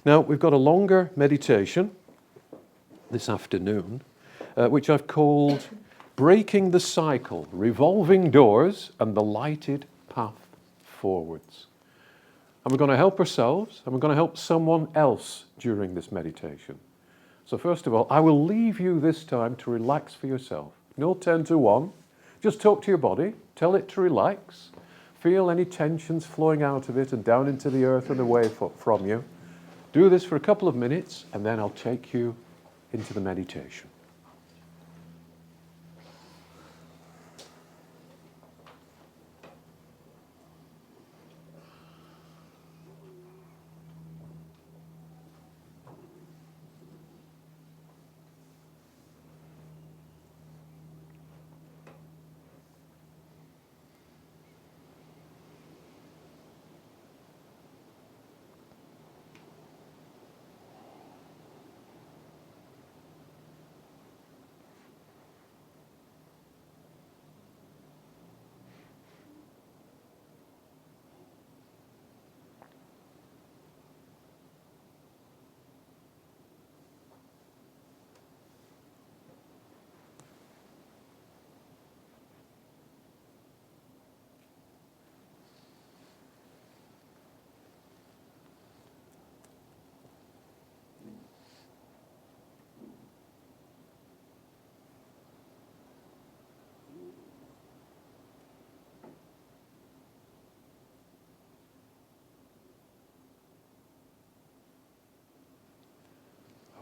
Now, we've got a longer meditation this afternoon, which I've called Breaking the Cycle, Revolving Doors and the Lighted Path Forwards. And we're going to help ourselves, and we're going to help someone else during this meditation. So first of all, I will leave you this time to relax for yourself. No 10 to 1. Just talk to your body, tell it to relax. Feel any tensions flowing out of it and down into the earth and away from you. Do this for a couple of minutes, and then I'll take you into the meditation.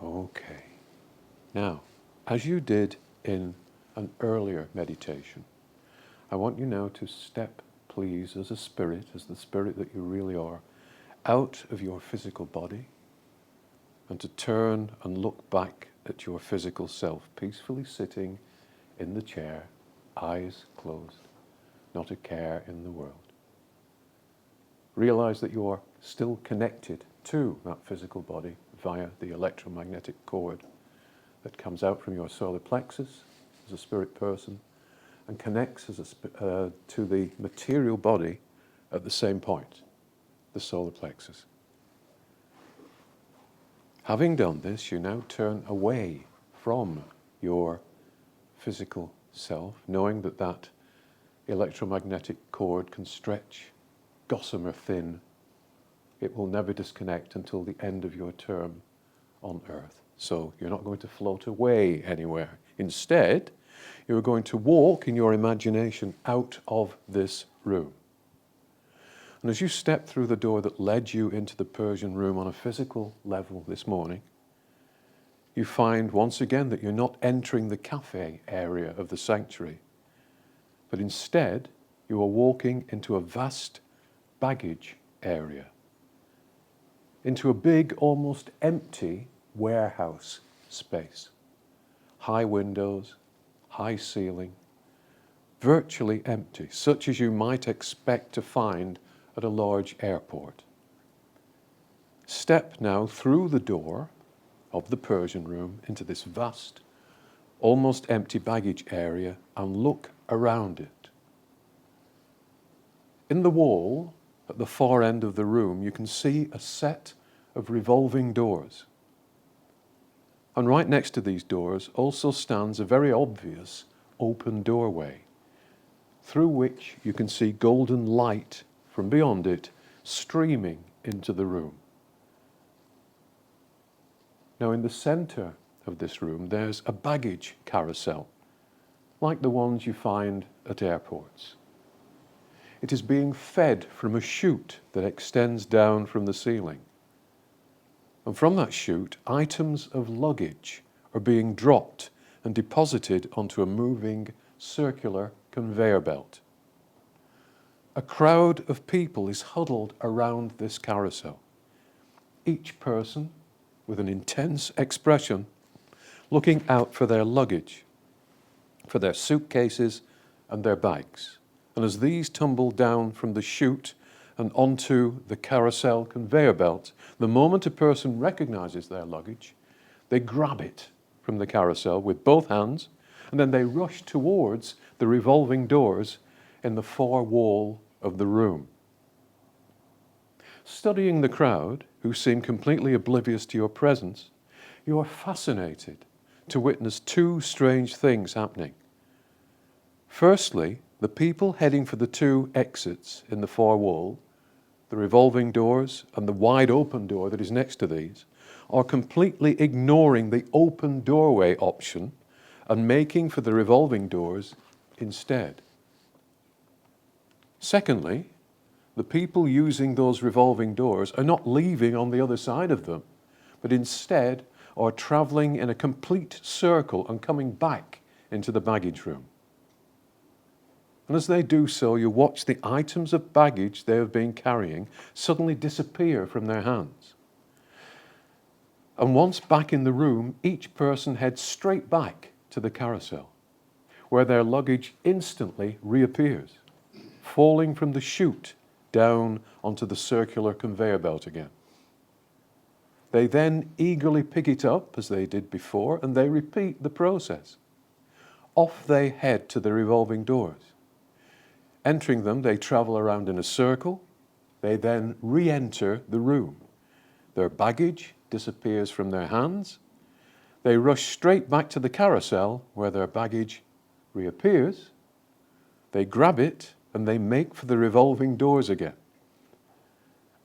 Okay. Now, as you did in an earlier meditation, I want you now to step, please, as a spirit, as the spirit that you really are, out of your physical body and to turn and look back at your physical self, peacefully sitting in the chair, eyes closed, not a care in the world. Realize that you are still connected to that physical body via the electromagnetic cord that comes out from your solar plexus as a spirit person and connects to the material body at the same point, the solar plexus. Having done this, you now turn away from your physical self, knowing that that electromagnetic cord can stretch gossamer thin. It will never disconnect until the end of your term on Earth. So you're not going to float away anywhere. Instead, you're going to walk in your imagination out of this room. And as you step through the door that led you into the Persian room on a physical level this morning, you find once again that you're not entering the cafe area of the sanctuary, but instead you are walking into a vast baggage area, into a big, almost empty warehouse space. High windows, high ceiling, virtually empty, such as you might expect to find at a large airport. Step now through the door of the Persian room into this vast, almost empty baggage area and look around it. In the wall, at the far end of the room, you can see a set of revolving doors. And right next to these doors also stands a very obvious open doorway, through which you can see golden light from beyond it streaming into the room. Now, in the center of this room, there's a baggage carousel, like the ones you find at airports. It is being fed from a chute that extends down from the ceiling. And from that chute, items of luggage are being dropped and deposited onto a moving circular conveyor belt. A crowd of people is huddled around this carousel, each person with an intense expression looking out for their luggage, for their suitcases and their bags. And as these tumble down from the chute and onto the carousel conveyor belt, the moment a person recognizes their luggage, they grab it from the carousel with both hands, and then they rush towards the revolving doors in the far wall of the room. Studying the crowd, who seem completely oblivious to your presence, you are fascinated to witness two strange things happening. Firstly, the people heading for the two exits in the far wall, the revolving doors and the wide open door that is next to these, are completely ignoring the open doorway option and making for the revolving doors instead. Secondly, the people using those revolving doors are not leaving on the other side of them, but instead are traveling in a complete circle and coming back into the baggage room. And as they do so, you watch the items of baggage they have been carrying suddenly disappear from their hands. And once back in the room, each person heads straight back to the carousel, where their luggage instantly reappears, falling from the chute down onto the circular conveyor belt again. They then eagerly pick it up as they did before, and they repeat the process. Off they head to the revolving doors. Entering them, they travel around in a circle. They then re-enter the room. Their baggage disappears from their hands. They rush straight back to the carousel where their baggage reappears. They grab it and they make for the revolving doors again.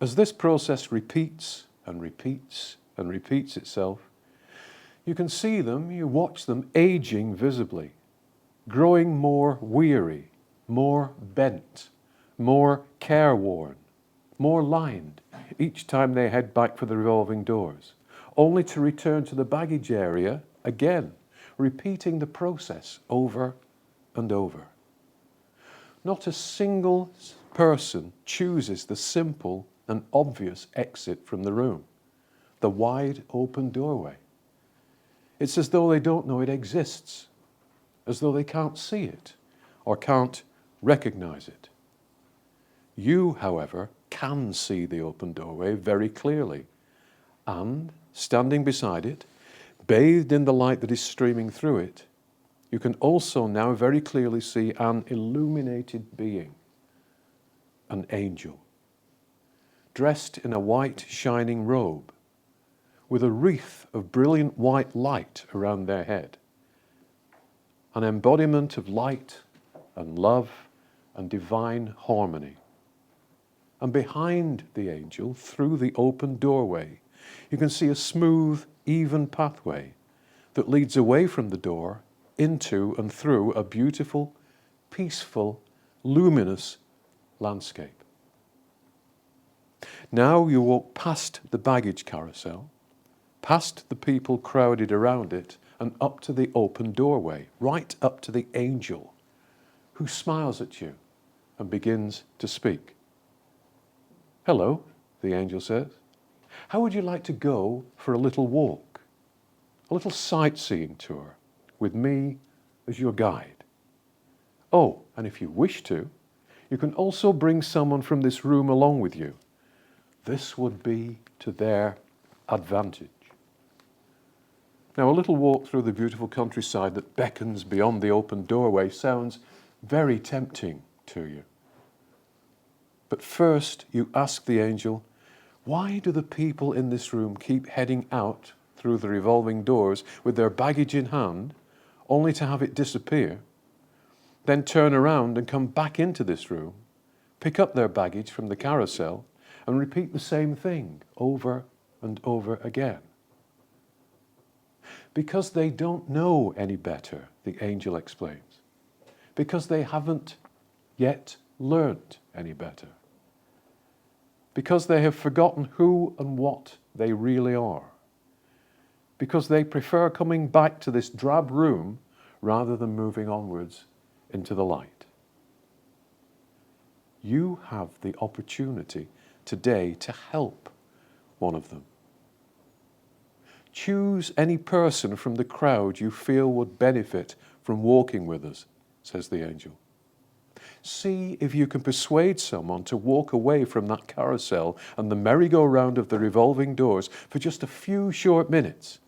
As this process repeats and repeats and repeats itself, you can see them, you watch them aging visibly, growing more weary, more bent, more careworn, more lined each time they head back for the revolving doors, only to return to the baggage area again, repeating the process over and over. Not a single person chooses the simple and obvious exit from the room, the wide open doorway. It's as though they don't know it exists, as though they can't see it or can't recognize it. You, however, can see the open doorway very clearly, and standing beside it, bathed in the light that is streaming through it, you can also now very clearly see an illuminated being, an angel, dressed in a white shining robe, with a wreath of brilliant white light around their head, an embodiment of light and love and divine harmony. And behind the angel, through the open doorway, you can see a smooth, even pathway that leads away from the door into and through a beautiful, peaceful, luminous landscape. Now you walk past the baggage carousel, past the people crowded around it, and up to the open doorway, right up to the angel, who smiles at you and begins to speak. "Hello," the angel says. "How would you like to go for a little walk, a little sightseeing tour with me as your guide? Oh, and if you wish to, you can also bring someone from this room along with you. This would be to their advantage." Now, a little walk through the beautiful countryside that beckons beyond the open doorway sounds very tempting to you. But first, you ask the angel, why do the people in this room keep heading out through the revolving doors with their baggage in hand, only to have it disappear, then turn around and come back into this room, pick up their baggage from the carousel, and repeat the same thing over and over again? Because they don't know any better, the angel explains. Because they haven't yet learnt any better. Because they have forgotten who and what they really are. Because they prefer coming back to this drab room rather than moving onwards into the light. You have the opportunity today to help one of them. Choose any person from the crowd you feel would benefit from walking with us, says the angel. See if you can persuade someone to walk away from that carousel and the merry-go-round of the revolving doors for just a few short minutes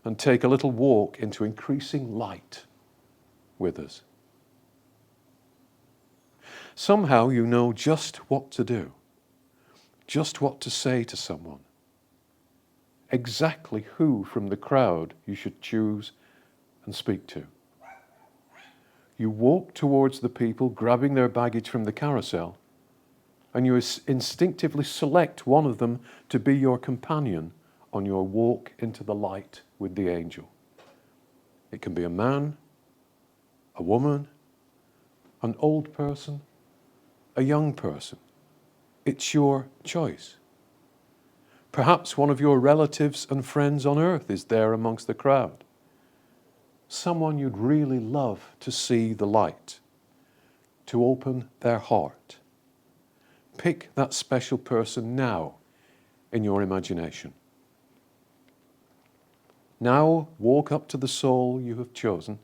and take a little walk into increasing light with us. Somehow you know just what to do, just what to say to someone exactly who from the crowd you should choose and speak to. You walk towards the people grabbing their baggage from the carousel, and you instinctively select one of them to be your companion on your walk into the light with the angel. It can be a man, a woman, an old person, a young person. It's your choice. Perhaps one of your relatives and friends on earth is there amongst the crowd. Someone you'd really love to see the light, to open their heart. Pick that special person now in your imagination. Now walk up to the soul you have chosen.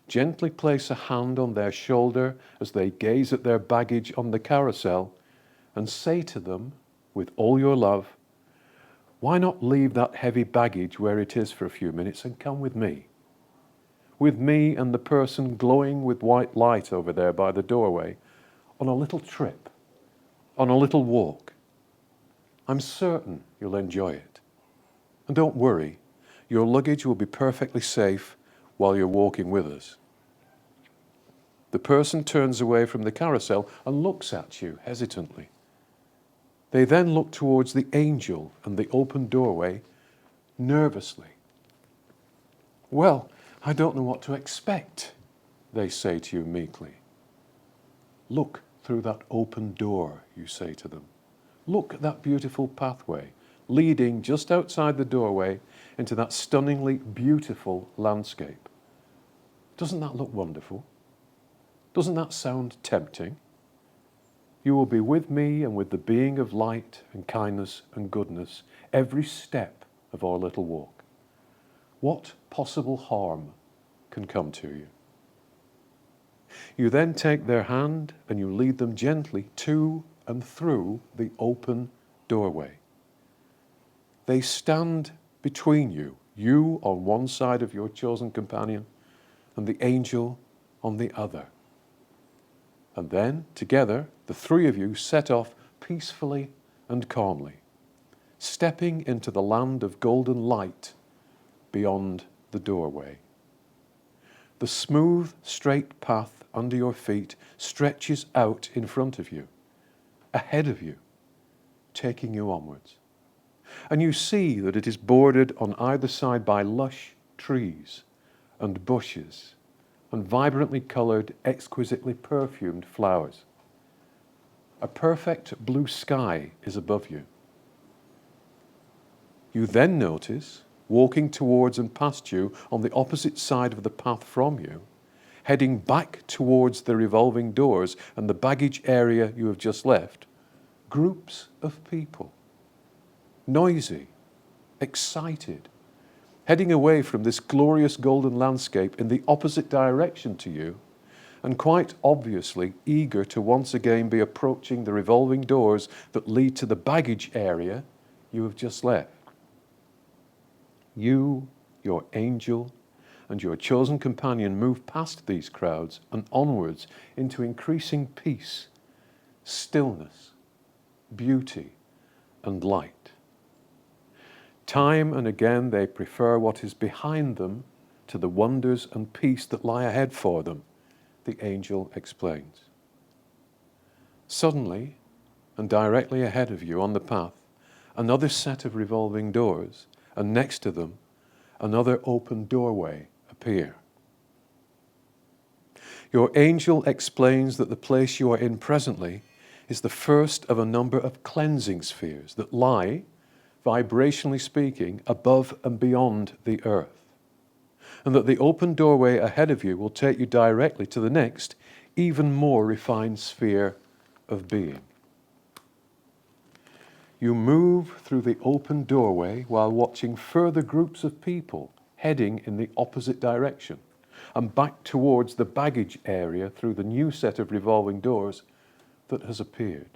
Gently place a hand on their shoulder as they gaze at their baggage on the carousel, and say to them with all your love, why not leave that heavy baggage where it is for a few minutes and come with me? With me and the person glowing with white light over there by the doorway on a little trip, on a little walk. I'm certain you'll enjoy it. And don't worry, your luggage will be perfectly safe while you're walking with us. The person turns away from the carousel and looks at you hesitantly. They then look towards the angel and the open doorway nervously. Well, I don't know what to expect, they say to you meekly. Look through that open door, you say to them. Look at that beautiful pathway leading just outside the doorway into that stunningly beautiful landscape. Doesn't that look wonderful? Doesn't that sound tempting? You will be with me and with the being of light and kindness and goodness every step of our little walk. What possible harm can come to you? You then take their hand and you lead them gently to and through the open doorway. They stand between you, you on one side of your chosen companion and the angel on the other. And then, together, the three of you set off peacefully and calmly, stepping into the land of golden light beyond the doorway. The smooth, straight path under your feet stretches out in front of you, ahead of you, taking you onwards. And you see that it is bordered on either side by lush trees and bushes and vibrantly coloured, exquisitely perfumed flowers. A perfect blue sky is above you. You then notice, walking towards and past you on the opposite side of the path from you, heading back towards the revolving doors and the baggage area you have just left, groups of people, noisy, excited, heading away from this glorious golden landscape in the opposite direction to you, and quite obviously eager to once again be approaching the revolving doors that lead to the baggage area you have just left. You, your angel, and your chosen companion move past these crowds and onwards into increasing peace, stillness, beauty, and light. Time and again they prefer what is behind them to the wonders and peace that lie ahead for them, the angel explains. Suddenly, and directly ahead of you on the path, another set of revolving doors, and next to them, another open doorway appear. Your angel explains that the place you are in presently is the first of a number of cleansing spheres that lie, vibrationally speaking, above and beyond the earth, and that the open doorway ahead of you will take you directly to the next, even more refined sphere of being. You move through the open doorway while watching further groups of people heading in the opposite direction and back towards the baggage area through the new set of revolving doors that has appeared.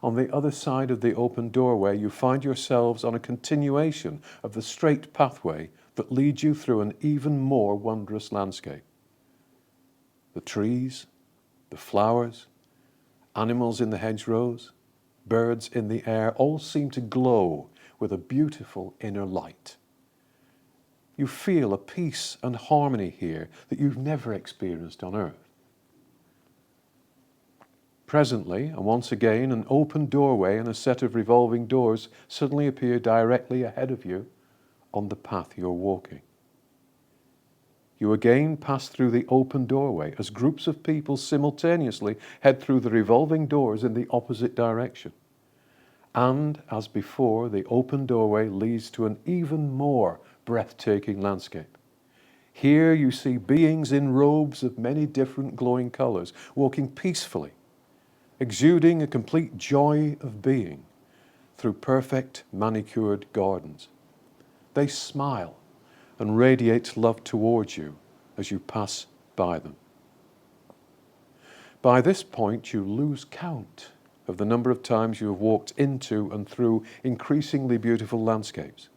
On the other side of the open doorway, you find yourselves on a continuation of the straight pathway that leads you through an even more wondrous landscape. The trees, the flowers, animals in the hedgerows, birds in the air all seem to glow with a beautiful inner light. You feel a peace and harmony here that you've never experienced on earth. Presently, and once again, an open doorway and a set of revolving doors suddenly appear directly ahead of you on the path you're walking. You again pass through the open doorway as groups of people simultaneously head through the revolving doors in the opposite direction. And, as before, the open doorway leads to an even more breathtaking landscape. Here you see beings in robes of many different glowing colors, walking peacefully, exuding a complete joy of being through perfect manicured gardens. They smile and radiate love towards you as you pass by them. By this point, you lose count of the number of times you have walked into and through increasingly beautiful landscapes.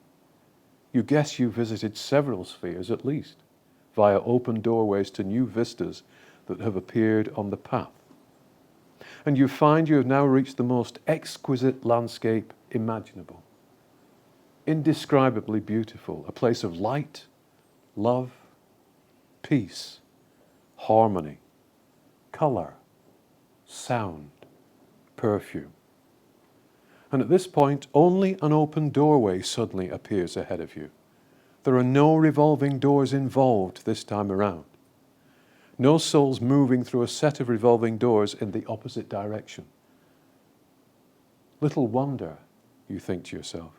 You guess you visited several spheres at least, via open doorways to new vistas that have appeared on the path. And you find you have now reached the most exquisite landscape imaginable. Indescribably beautiful, a place of light, love, peace, harmony, color, sound, perfume. And at this point, only an open doorway suddenly appears ahead of you. There are no revolving doors involved this time around. No souls moving through a set of revolving doors in the opposite direction. Little wonder, you think to yourself.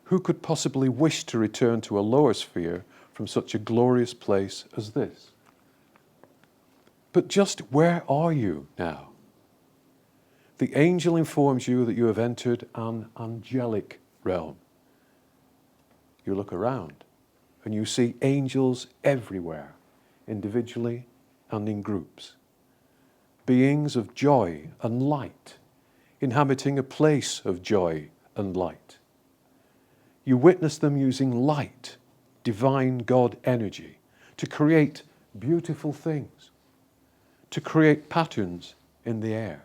Who could possibly wish to return to a lower sphere from such a glorious place as this? But just where are you now? The angel informs you that you have entered an angelic realm. You look around and you see angels everywhere, individually and in groups. Beings of joy and light, inhabiting a place of joy and light. You witness them using light, divine God energy, to create beautiful things, to create patterns in the air,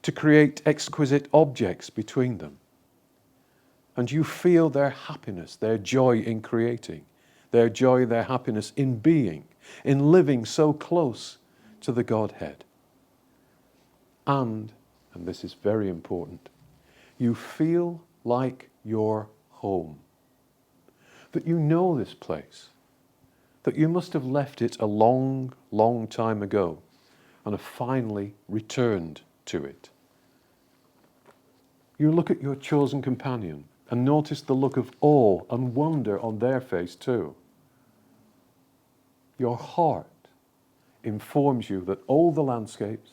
to create exquisite objects between them. And you feel their happiness, their joy in creating, their joy, their happiness in being, in living so close to the Godhead. And this is very important, you feel like you're home. That you know this place, that you must have left it a long, long time ago and have finally returned to it. You look at your chosen companion and notice the look of awe and wonder on their face too. Your heart informs you that all the landscapes,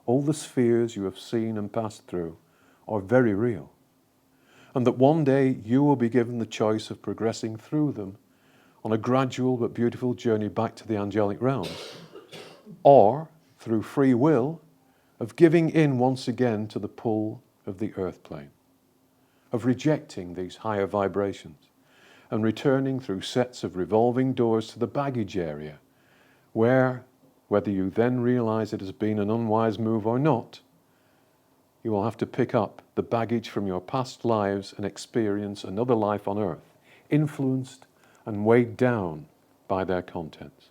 all the spheres you have seen and passed through are very real, and that one day you will be given the choice of progressing through them on a gradual but beautiful journey back to the angelic realms, or, through free will, of giving in once again to the pull of the earth plane, of rejecting these higher vibrations and returning through sets of revolving doors to the baggage area, where, whether you then realize it has been an unwise move or not, you will have to pick up the baggage from your past lives and experience another life on earth, influenced and weighed down by their contents.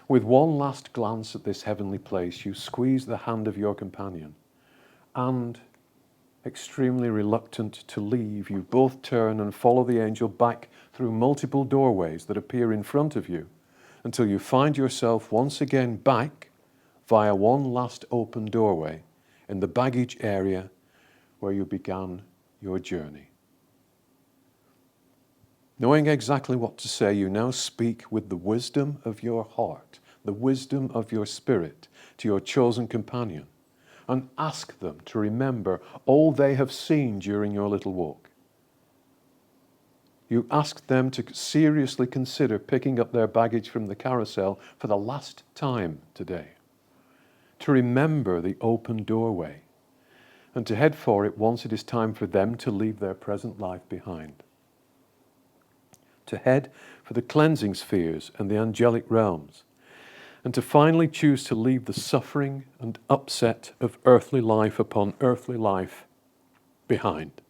With one last glance at this heavenly place, you squeeze the hand of your companion, and, extremely reluctant to leave, you both turn and follow the angel back through multiple doorways that appear in front of you, until you find yourself once again back via one last open doorway in the baggage area where you began your journey. Knowing exactly what to say, you now speak with the wisdom of your heart, the wisdom of your spirit, to your chosen companion, and ask them to remember all they have seen during your little walk. You ask them to seriously consider picking up their baggage from the carousel for the last time today, to remember the open doorway, and to head for it once it is time for them to leave their present life behind. To head for the cleansing spheres and the angelic realms, and to finally choose to leave the suffering and upset of earthly life upon earthly life behind.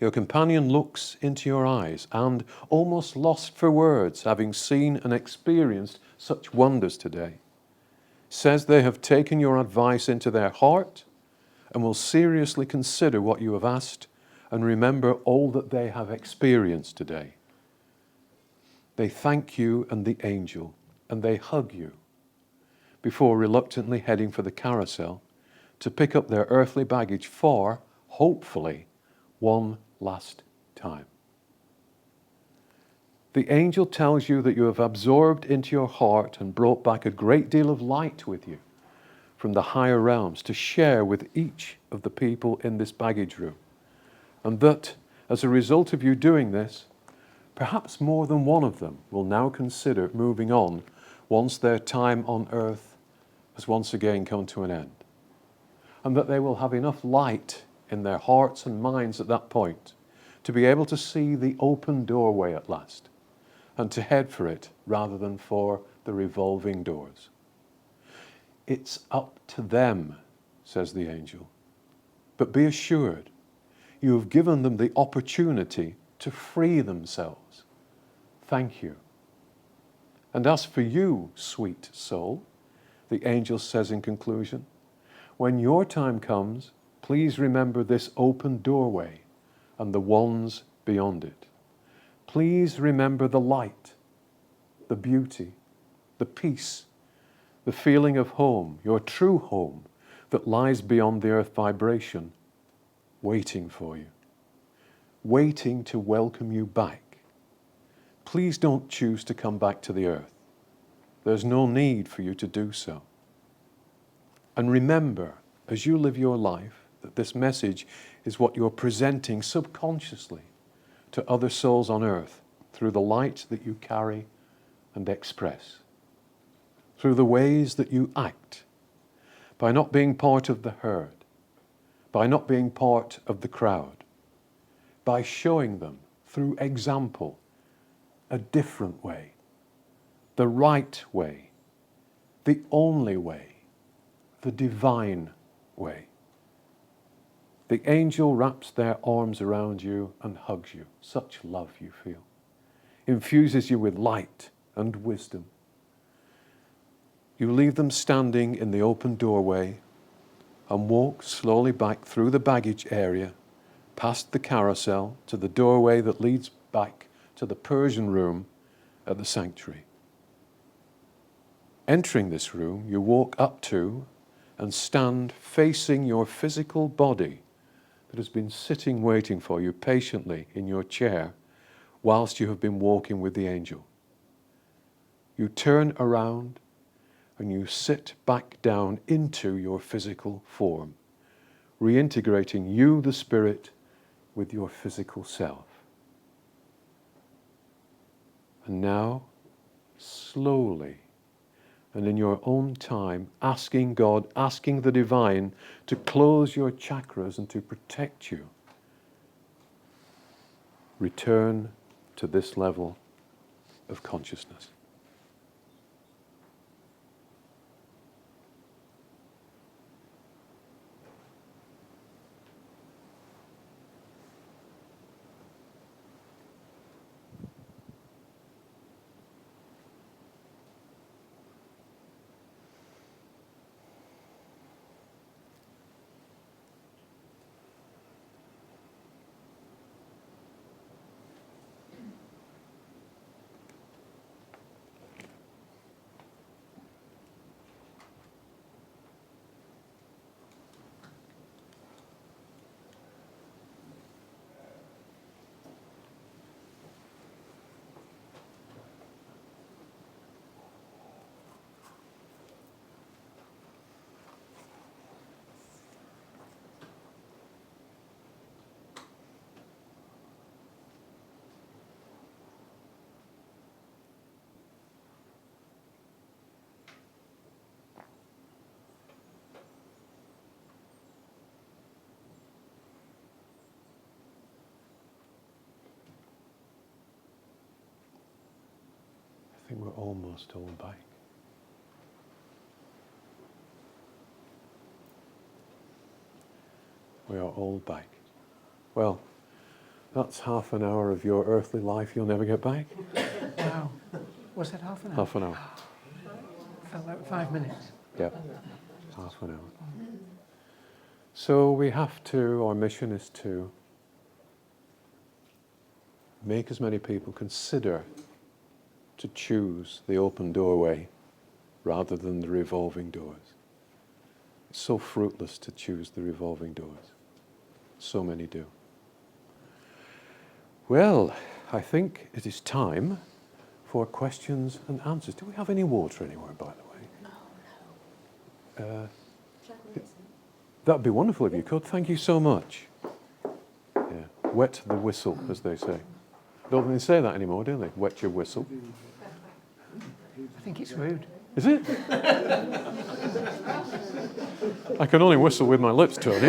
Your companion looks into your eyes and, almost lost for words, having seen and experienced such wonders today, says they have taken your advice into their heart and will seriously consider what you have asked and remember all that they have experienced today. They thank you and the angel, and they hug you before reluctantly heading for the carousel to pick up their earthly baggage for, hopefully, one last time. The angel tells you that you have absorbed into your heart and brought back a great deal of light with you from the higher realms to share with each of the people in this baggage room. And that, as a result of you doing this, perhaps more than one of them will now consider moving on once their time on earth has once again come to an end. And that they will have enough light in their hearts and minds at that point to be able to see the open doorway at last and to head for it rather than for the revolving doors. It's up to them, says the angel. But be assured, you have given them the opportunity to free themselves. Thank you. And as for you, sweet soul, the angel says in conclusion, when your time comes, please remember this open doorway and the ones beyond it. Please remember the light, the beauty, the peace, the feeling of home, your true home that lies beyond the earth vibration, waiting for you, waiting to welcome you back. Please don't choose to come back to the earth. There's no need for you to do so. And remember, as you live your life, that this message is what you're presenting subconsciously to other souls on earth through the light that you carry and express, through the ways that you act, by not being part of the herd, by not being part of the crowd, by showing them through example a different way, the right way, the only way, the divine way. The angel wraps their arms around you and hugs you. Such love you feel. Infuses you with light and wisdom. You leave them standing in the open doorway and walk slowly back through the baggage area, past the carousel to the doorway that leads back to the Persian room at the sanctuary. Entering this room, you walk up to and stand facing your physical body that has been sitting waiting for you patiently in your chair whilst you have been walking with the angel. You turn around and you sit back down into your physical form, reintegrating you, the spirit, with your physical self. And now, slowly, and in your own time, asking God, asking the divine to close your chakras and to protect you, return to this level of consciousness. I think we're almost all back. We are all back. Well, that's half an hour of your earthly life you'll never get back. Wow. Was that half an hour? Half an hour. Felt like 5 minutes. Yeah, half an hour. So we have to, our mission is to make as many people consider to choose the open doorway rather than the revolving doors. It's so fruitless to choose the revolving doors. So many do. Well, I think it is time for questions and answers. Do we have any water anywhere, by the way? Oh, no. That'd be wonderful if you could. Thank you so much. Yeah. Wet the whistle, as they say. Don't they say that anymore, do they? Wet your whistle. I think it's rude. Is it? I can only whistle with my lips, Tony.